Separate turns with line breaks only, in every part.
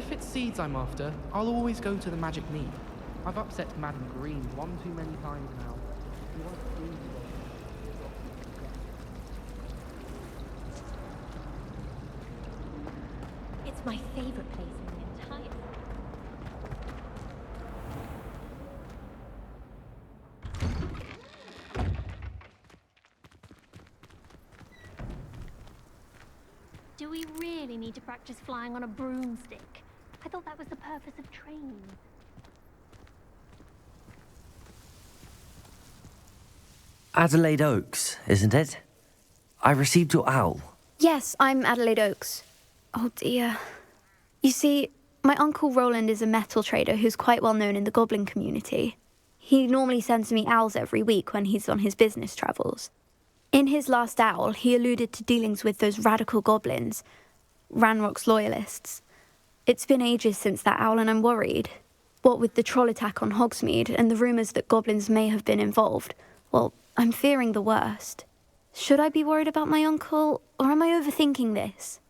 if it's seeds I'm after, I'll always go to the magic mead. I've upset Madam Green one too many times now. She wants green.
It's my favorite place in the entire... Do we really need to practice flying on a broomstick? I thought that was the purpose of training.
Adelaide Oaks, isn't it? I received your owl.
Yes, I'm Adelaide Oaks. Oh dear. You see, my Uncle Roland is a metal trader who's quite well known in the goblin community. He normally sends me owls every week when he's on his business travels. In his last owl, he alluded to dealings with those radical goblins, Ranrock's loyalists. It's been ages since that owl and I'm worried. What with the troll attack on Hogsmeade and the rumours that goblins may have been involved, well, I'm fearing the worst. Should I be worried about my uncle, or am I overthinking this?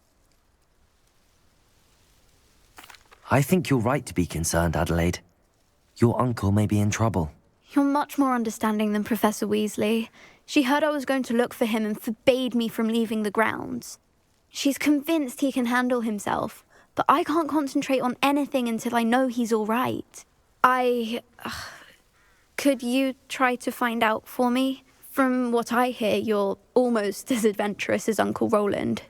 I think you're right to be concerned, Adelaide. Your uncle may be in trouble.
You're much more understanding than Professor Weasley. She heard I was going to look for him and forbade me from leaving the grounds. She's convinced he can handle himself, but I can't concentrate on anything until I know he's all right. Could you try to find out for me? From what I hear, you're almost as adventurous as Uncle Roland.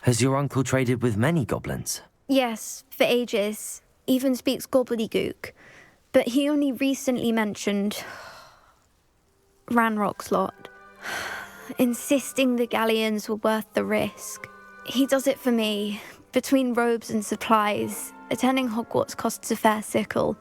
Has your uncle traded with many goblins?
Yes, for ages. Even speaks gobbledygook. But he only recently mentioned Ranrock's lot, insisting the galleons were worth the risk. He does it for me. Between robes and supplies, attending Hogwarts costs a fair sickle.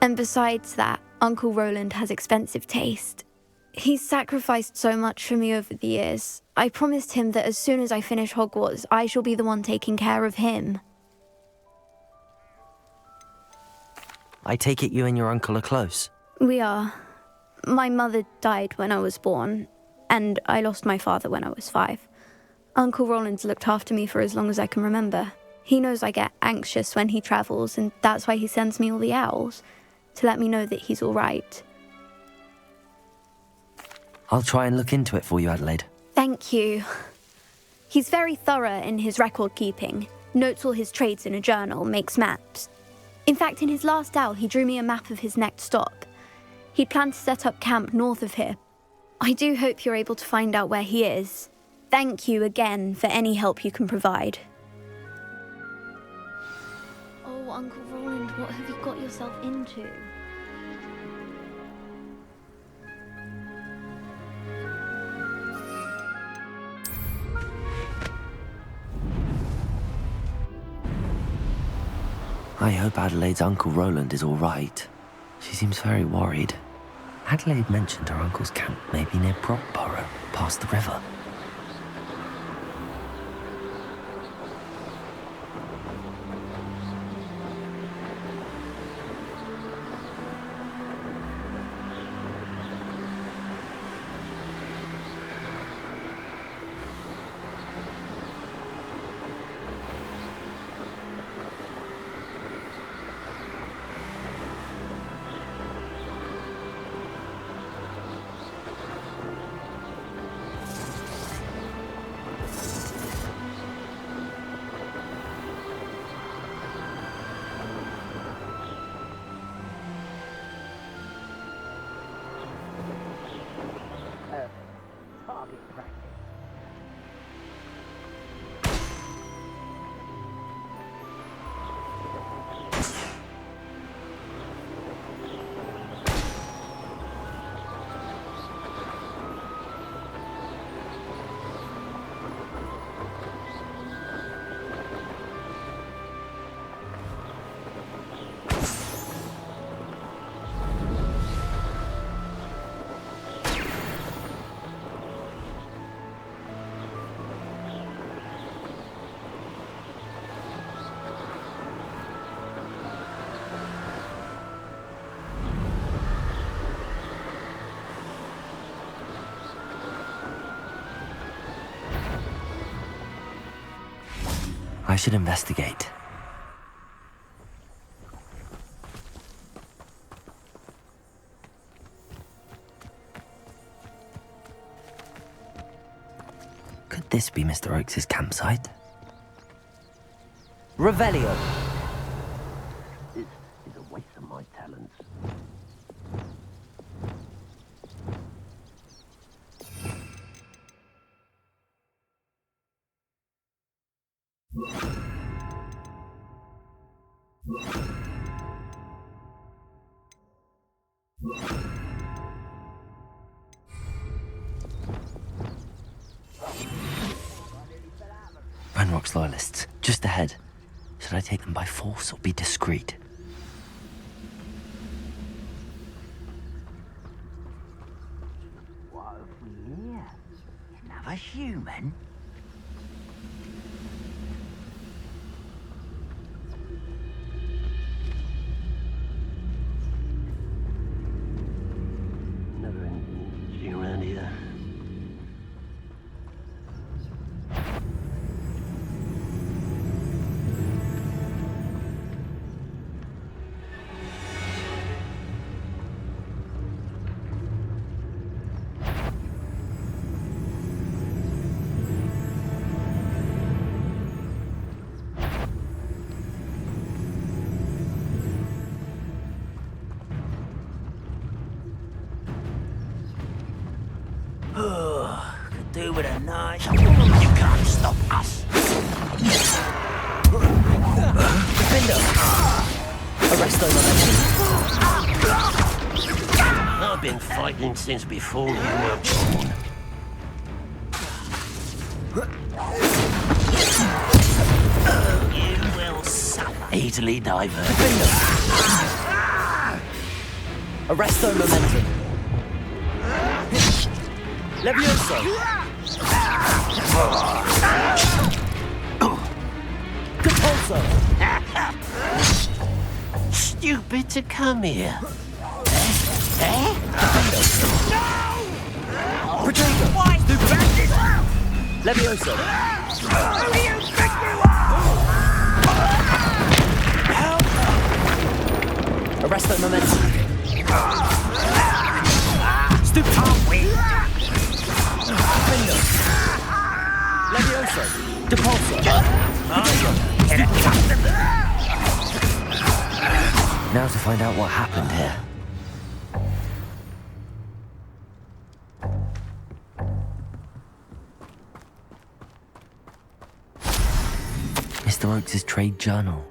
And besides that, Uncle Roland has expensive taste. He's sacrificed so much for me over the years. I promised him that as soon as I finish Hogwarts, I shall be the one taking care of him.
I take it you and your uncle are close.
We are. My mother died when I was born, and I lost my father when I was 5. Uncle Roland's looked after me for as long as I can remember. He knows I get anxious when he travels, and that's why he sends me all the owls, to let me know that he's all right.
I'll try and look into it for you, Adelaide.
Thank you. He's very thorough in his record keeping, notes all his trades in a journal, makes maps. In fact, in his last owl, he drew me a map of his next stop. He'd planned to set up camp north of here. I do hope you're able to find out where he is. Thank you again for any help you can provide. Oh, Uncle Roland, what have you got yourself into?
I hope Adelaide's Uncle Roland is all right. She seems very worried. Adelaide mentioned her uncle's camp may be near Brockborough, past the river. should investigate. Could this be Mr. Oakes' campsite? Revelio! This is a waste of my talents. Ranrock's loyalists, just ahead. Should I take them by force or be discreet?
What have we here? Another human?
Never anything interesting around here.
Could do with a knife. You can't stop us.
Defender! Arrest those I've been fighting since before you were born.
You will suffer.
Easily diverted. Arresto momentum. Levioso. Compulso.
Stupid to come here.
Protego. Levioso.
Who do you think you are?
Arresto momentum. Levioso. Depulso. Now to find out what happened here. Mr. Oakes' trade journal.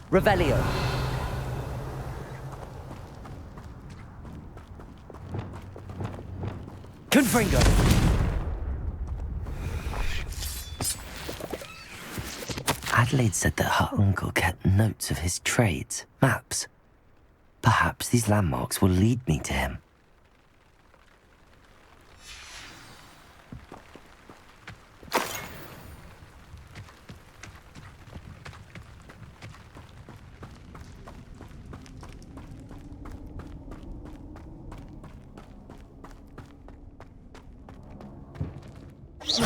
Revelio. Confringo. Adelaide said that her uncle kept notes of his trades, maps. Perhaps these landmarks will lead me to him. A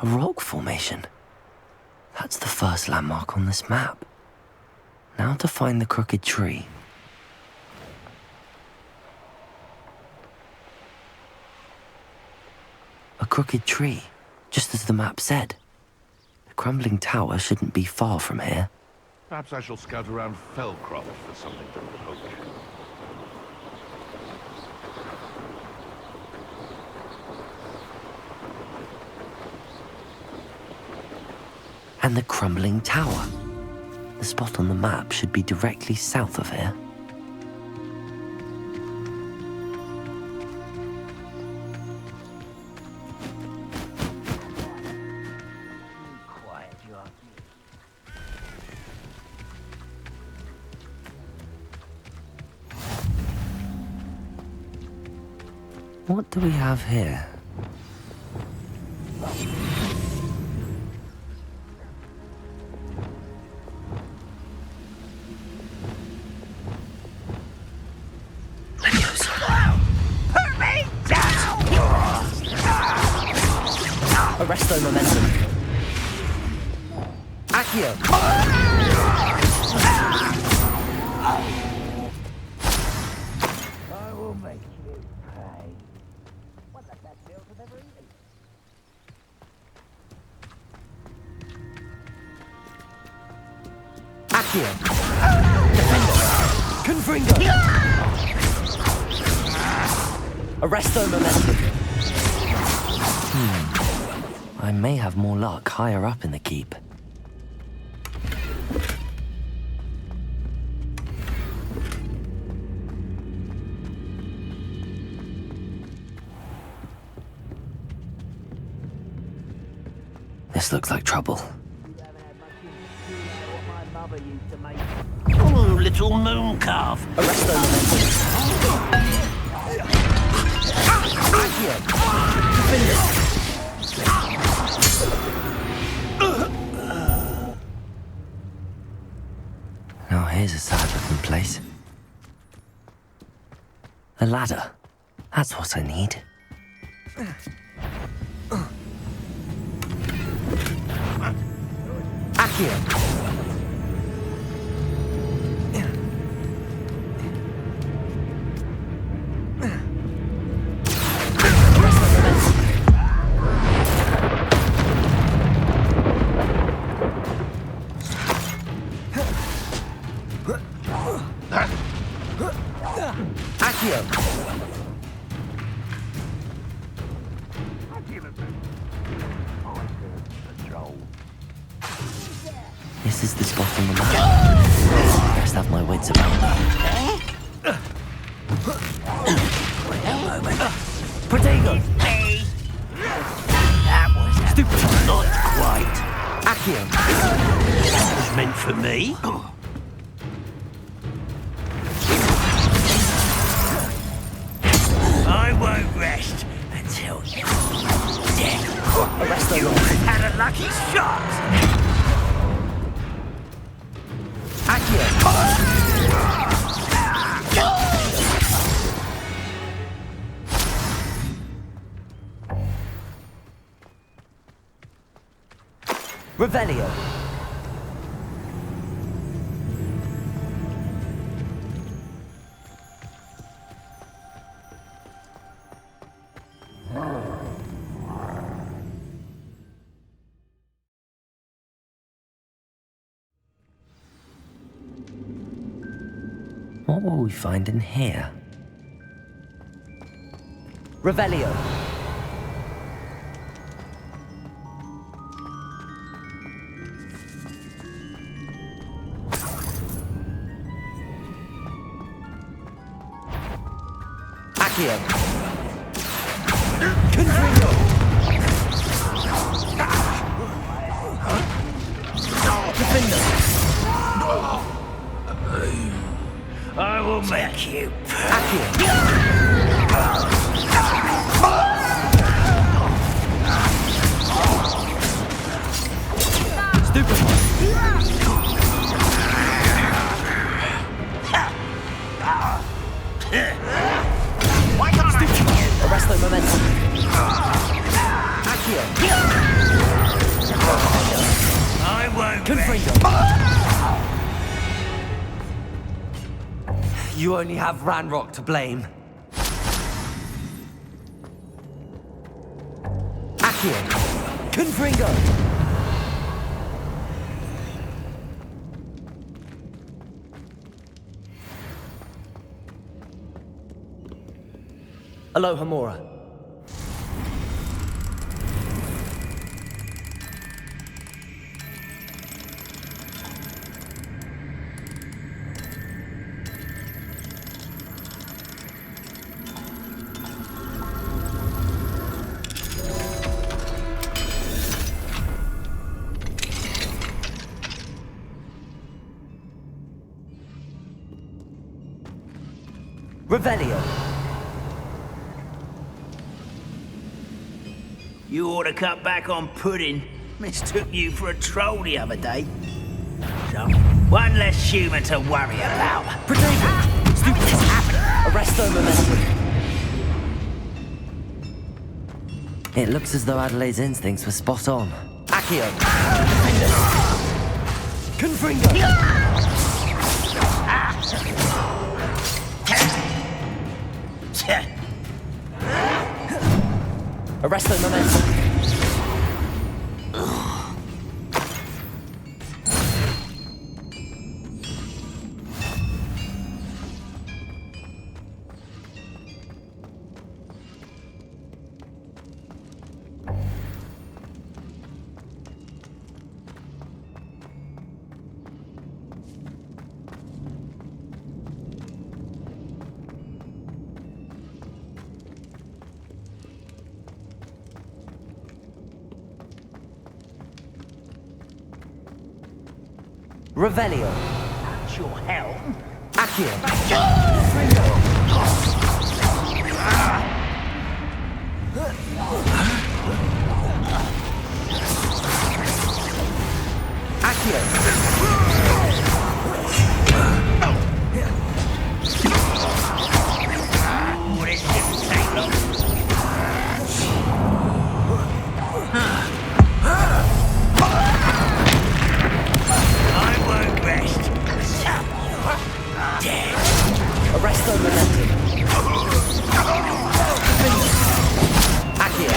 rock formation. That's the first landmark on this map. Now to find the crooked tree. A crooked tree, just as the map said. The crumbling tower shouldn't be far from here.
Perhaps I shall scout around Fellcroft for something to poke.
And the crumbling tower. The spot on the map should be directly south of here.
Quiet, you are.
What do we have here? Arresto momentum. Accio!
I will make you pay. What the best meals I've ever eaten.
Accio! Defender! Confringo! Arresto momentum. I may have more luck higher up in the keep. This looks like trouble.
You haven't had much in what my mother used to make. Oh, little moon calf.
Arresto momentum. Accio! Defender! Now here's a sad-looking place. A ladder. That's what I need. Accio! This is the spot on the map. Best have my wits about me. Protego!
That was
Stupid!
not quite.
Accio!
That was meant for me. I won't rest until you're dead.
Arresto
You
momentum.
had a lucky shot.
Accio! Revelio. What will we find in here? Revelio. Accio. Confringo. Defender.
I will make you.
Stupid.
Why can't I?
Arrest the momentum. Accio.
I won't.
Confringo. You only have Ranrock to blame. Accio. Confringo. Aloha Mora. Revelio.
You ought to cut back on pudding. Mistook you for a troll the other day. So, one less human to worry about.
Protego. Stupid.
This happened.
Arresto momentum. It looks as though Adelaide's instincts were spot on. Accio. Confringo. Arresto momentum. Revelio.
At your helm.
Accio.
Well, it didn't take long. I won't rest. Dead.
Arresto momentum. Accio.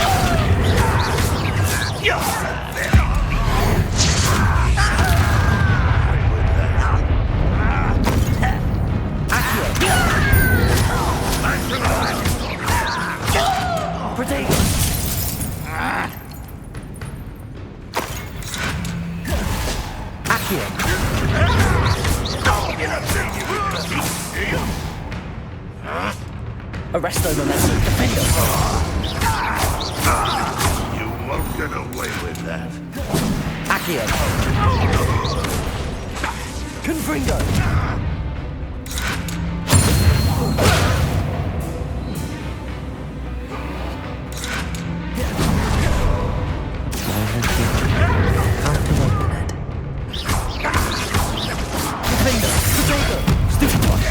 Protego. Accio. Arresto momentum. Defender.
You won't get away with that.
Accio. Confringo. Defender. Protego. Stupid one.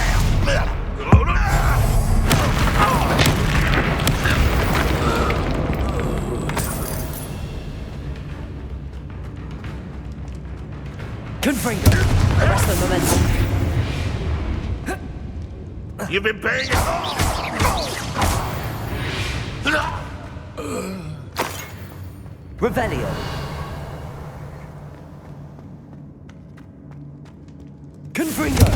Confringo. Arresto momentum.
You've been paying it off.
Revelio. Confringo.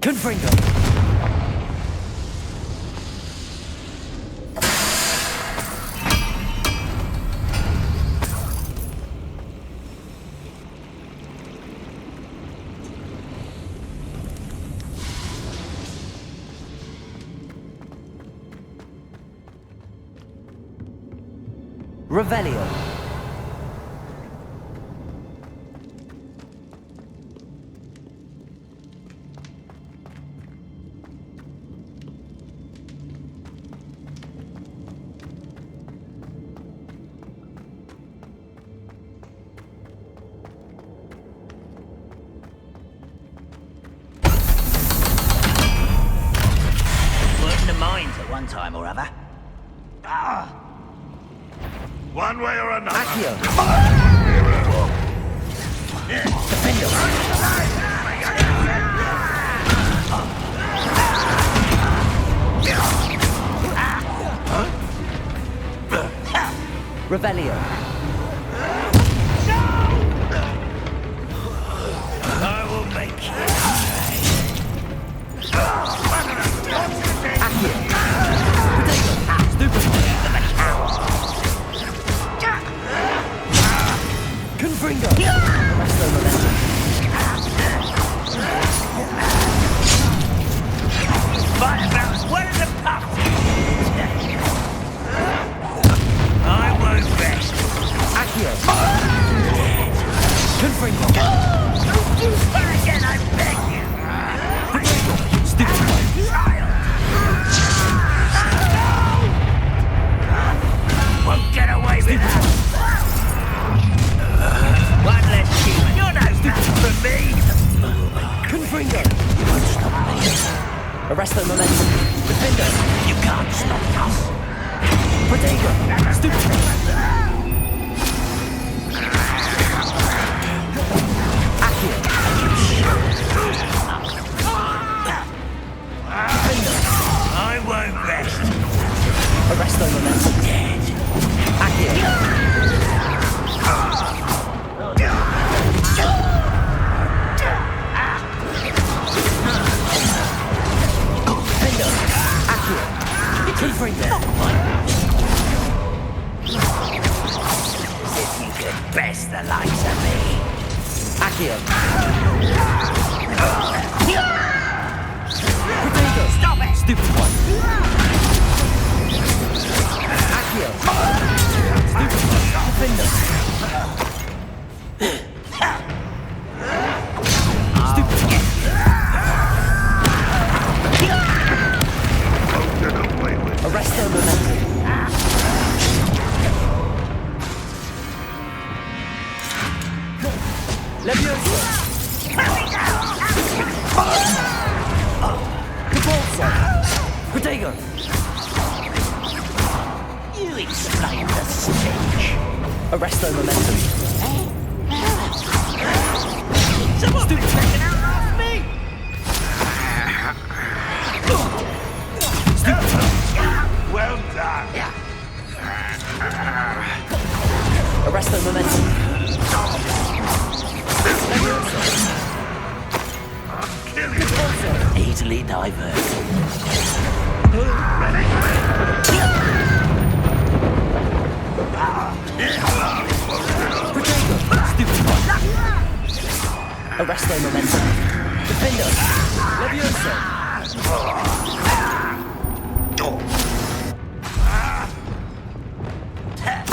Confringo! Revelio.
Worked in the mines at one time or other.
One way or another.
Accio. Defendo. Revelio.
I will make you.
Accio. Stupid. Confringo. Resto momentum.
Firebrand, what is the pup? I won't rest.
Accio. Confringo.
Don't do that again, I beg you.
Stupid.
Won't get away with that. One less human. You're no match for me.
Confringo. You won't stop me. Arresto momentum. Defendo.
You can't stop us.
Protego. Stupid. Accio.
I won't rest.
Arresto momentum. Accio. Defendo. Accio. Confringo.
As if you could best the likes of me.
Accio. Protego.
Stop it!
Stupid one. Accio. Stupid one. Defendo. Stupid one.
Don't get away with it.
Arresto momentum. Levioso. Cabolso. Protego.
You explain the stench.
Arresto momentum.
Someone freaking outlast me!
Well done.
Arresto momentum.
Kill you.
Easily diverted.
Protego. Stupid one. Arresto momentum. Defendo. Levioso.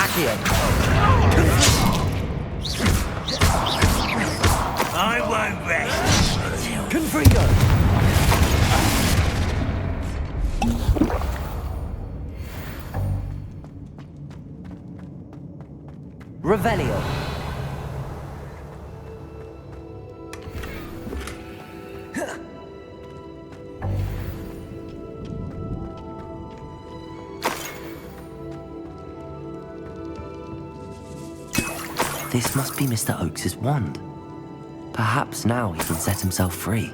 Accio.
I won't rest.
Confringo. Revelio. This must be Mr. Oakes's wand. Perhaps now he can set himself free.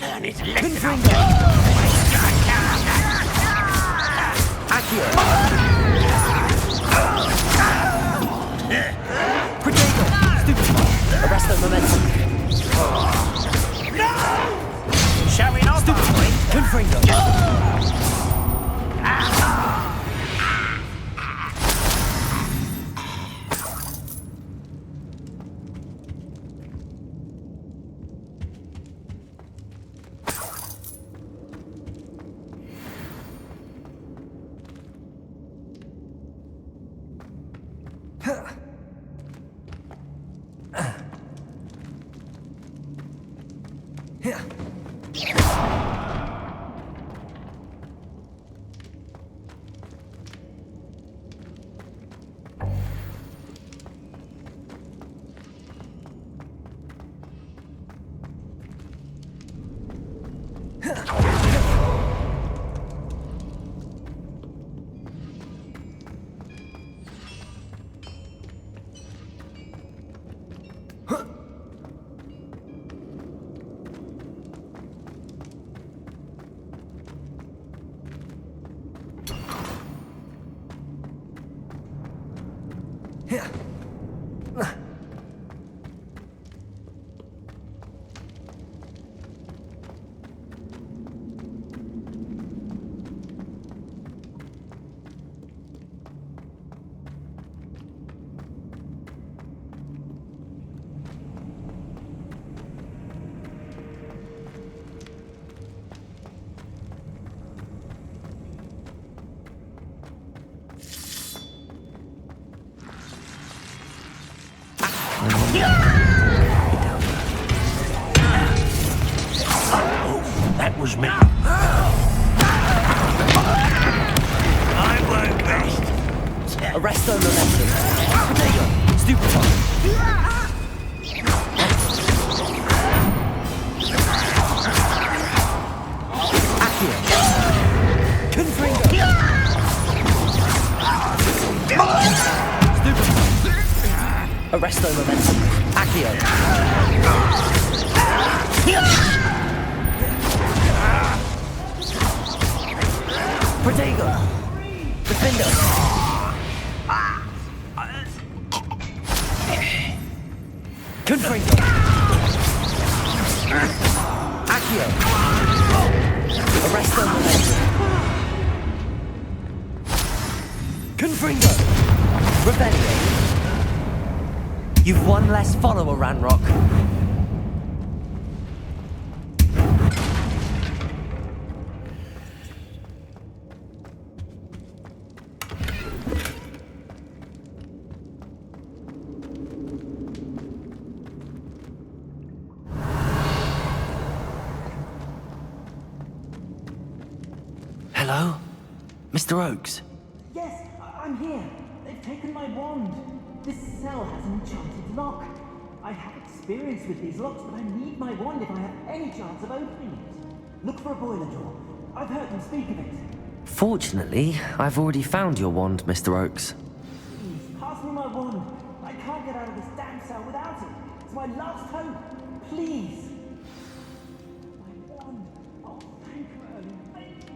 learn his lesson.
Confringo! Accio! Protego! Stupefy! Arresto momentum!
No! Showing off,
Stupefy! Confringo!
That was me. I work best.
Arresto momentum! Protego! Stupefy! Accio! Confringo! Stupefy! Arresto momentum! Accio! Protego! Defendo! Confringo! Accio! Arresto momentum! Confringo! Revelio! You've one less follower, Ranrock. Hello? Mr. Oakes?
Yes, I'm here. They've taken my wand. This cell has an enchanted lock. I have experience with these locks, but I need my wand if I have any chance of opening it. Look for a boiler door. I've heard them speak of it.
Fortunately, I've already found your wand, Mr. Oakes.
Please, pass me my wand. I can't get out of this damn cell without it. It's my last hope. Please. My wand. Oh, thank you, Merlin. Thank you.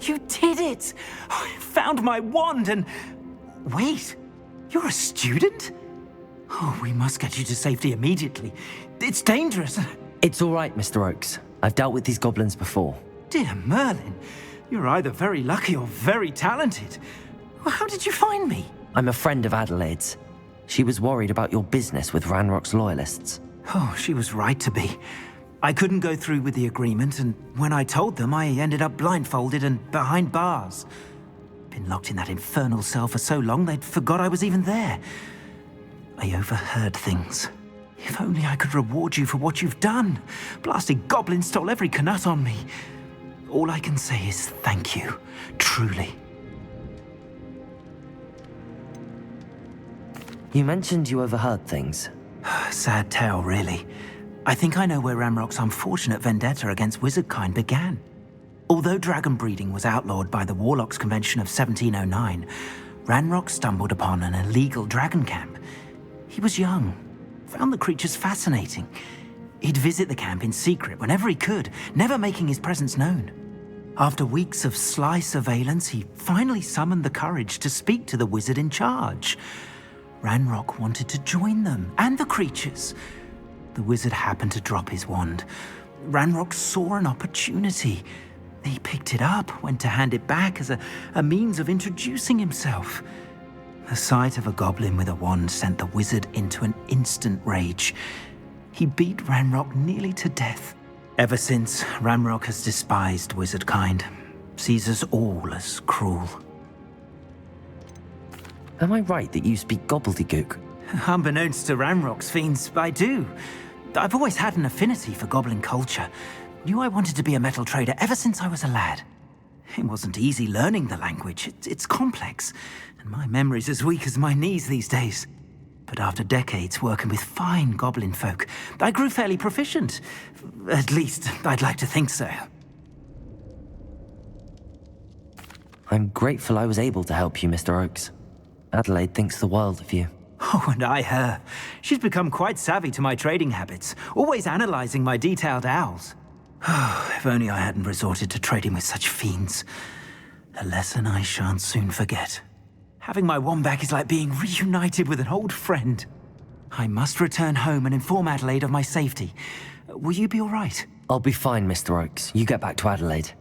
You did it! I found my wand and... Wait, you're a student? Oh, we must get you to safety immediately. It's dangerous.
It's all right, Mr. Oakes. I've dealt with these goblins before.
Dear Merlin, you're either very lucky or very talented. Well, how did you find me?
I'm a friend of Adelaide's. She was worried about your business with Ranrock's loyalists.
Oh, she was right to be. I couldn't go through with the agreement, and when I told them, I ended up blindfolded and behind bars. Been locked in that infernal cell for so long, they'd forgot I was even there. I overheard things. If only I could reward you for what you've done. Blasted goblin stole every Knut on me. All I can say is thank you, truly.
You mentioned you overheard things.
Sad tale, really. I think I know where Ramrock's unfortunate vendetta against wizardkind began. Although dragon breeding was outlawed by the Warlocks Convention of 1709, Ranrock stumbled upon an illegal dragon camp. He was young, found the creatures fascinating. He'd visit the camp in secret whenever he could, never making his presence known. After weeks of sly surveillance, he finally summoned the courage to speak to the wizard in charge. Ranrock wanted to join them, and the creatures. The wizard happened to drop his wand. Ranrock saw an opportunity. He picked it up, went to hand it back as a means of introducing himself. The sight of a goblin with a wand sent the wizard into an instant rage. He beat Ranrock nearly to death. Ever since, Ranrock has despised wizard kind, sees us all as cruel.
Am I right that you speak gobbledygook?
Unbeknownst to Ranrock's fiends, I do. I've always had an affinity for goblin culture. Knew I wanted to be a metal trader ever since I was a lad. It wasn't easy learning the language. It's complex, and my memory's as weak as my knees these days. But after decades working with fine goblin folk, I grew fairly proficient. At least, I'd like to think so.
I'm grateful I was able to help you, Mr. Oakes. Adelaide thinks the world of you.
Oh, and I her. She's become quite savvy to my trading habits, always analyzing my detailed owls. If only I hadn't resorted to trading with such fiends. A lesson I shan't soon forget. Having my wand back is like being reunited with an old friend. I must return home and inform Adelaide of my safety. Will you be all right?
I'll be fine, Mr. Oakes. You get back to Adelaide.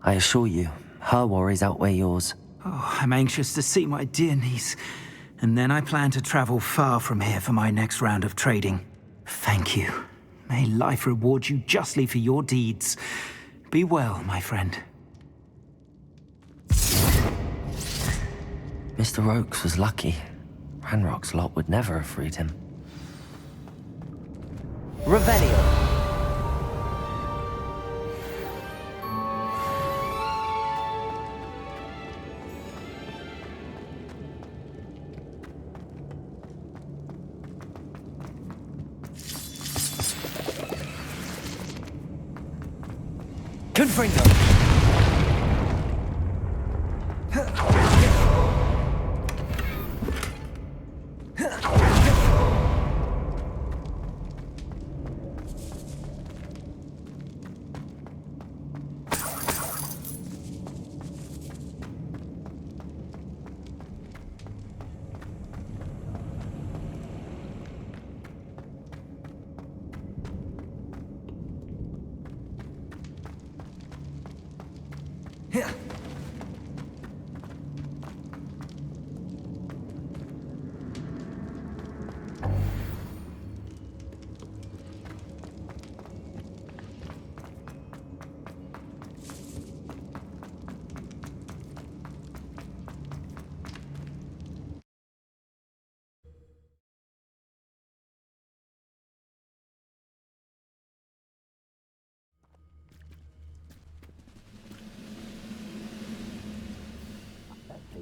I assure you, her worries outweigh yours.
Oh, I'm anxious to see my dear niece. And then I plan to travel far from here for my next round of trading. Thank you. May life reward you justly for your deeds. Be well, my friend.
Mr. Oakes was lucky. Ranrock's lot would never have freed him. Revelio! Confringo!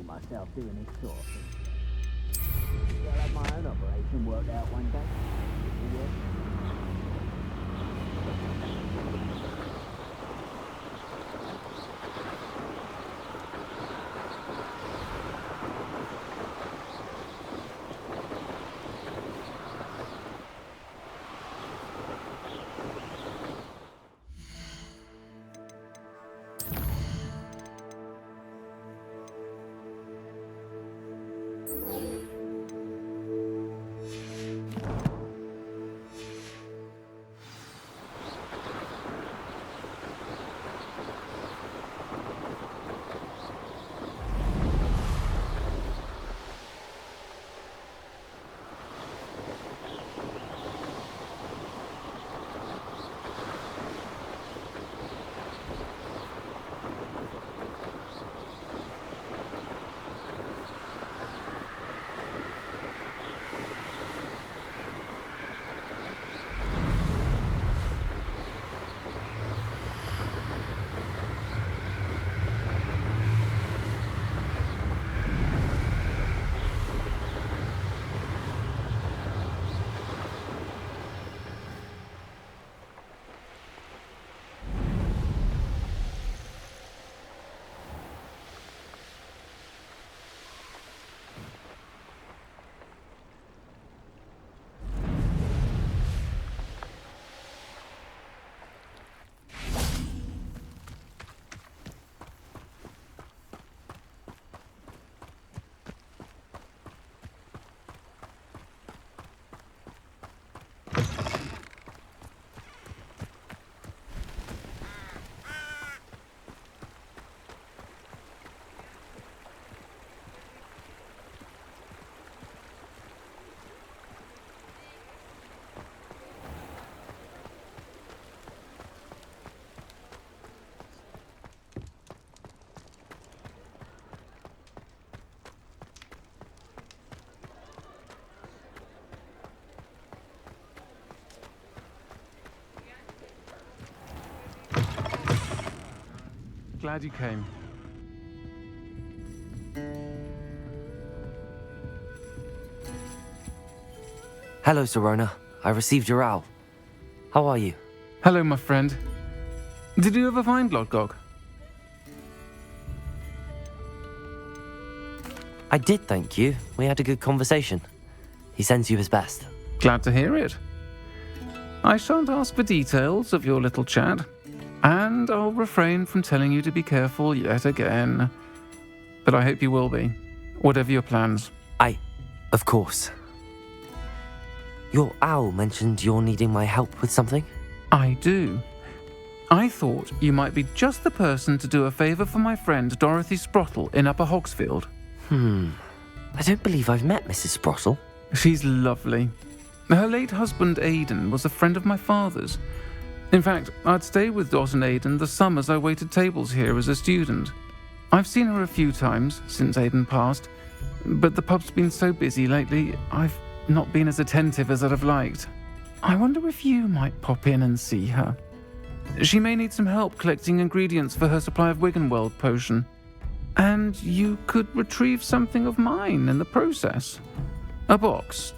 Myself doing this sort of thing. I'll have my own operation worked out one day.
glad you came.
Hello, Serona. I received your owl. How are you?
Hello, my friend. Did you ever find Lodgok?
I did, thank you. We had a good conversation. He sends you his best.
Glad to hear it. I shan't ask for details of your little chat, and I'll refrain from telling you to be careful yet again. But I hope you will be, whatever your plans.
Of course. Your owl mentioned you're needing my help with something?
I do. I thought you might be just the person to do a favour for my friend Dorothy Sprottle in Upper Hogsfield.
I don't believe I've met Mrs. Sprottle.
She's lovely. Her late husband Aidan was a friend of my father's. In fact, I'd stay with Dot and Aidan the summers I waited tables here as a student. I've seen her a few times since Aidan passed, but the pub's been so busy lately, I've not been as attentive as I'd have liked. I wonder if you might pop in and see her. She may need some help collecting ingredients for her supply of Wiggenweld potion. And you could retrieve something of mine in the process. A box,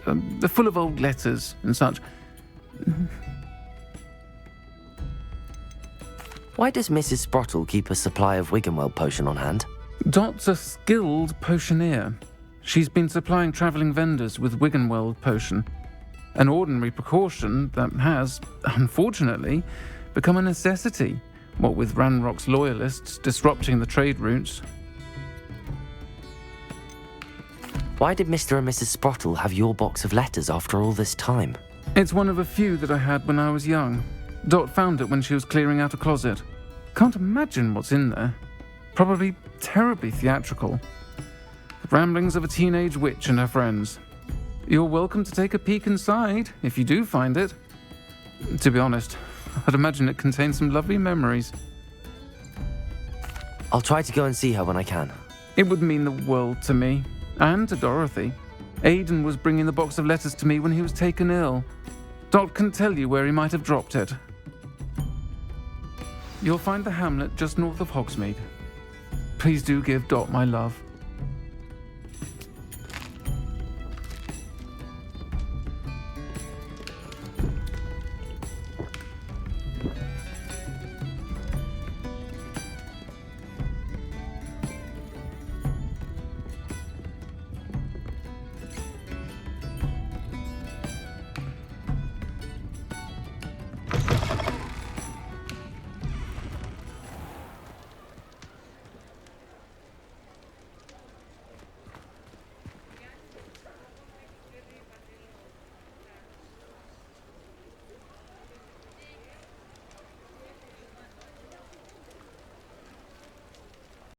full of old letters and such.
Why does Mrs. Sprottle keep a supply of Wiggenweld potion on hand?
Dot's a skilled potioneer. She's been supplying travelling vendors with Wiggenweld potion, an ordinary precaution that has, unfortunately, become a necessity, what with Ranrock's loyalists disrupting the trade routes.
Why did Mr. and Mrs. Sprottle have your box of letters after all this time?
It's one of a few that I had when I was young. Dot found it when she was clearing out a closet. Can't imagine what's in there. Probably terribly theatrical. The ramblings of a teenage witch and her friends. You're welcome to take a peek inside, if you do find it. To be honest, I'd imagine it contains some lovely memories.
I'll try to go and see her when I can.
It would mean the world to me, and to Dorothy. Aidan was bringing the box of letters to me when he was taken ill. Dot can tell you where he might have dropped it. You'll find the hamlet just north of Hogsmeade. Please do give Dot my love.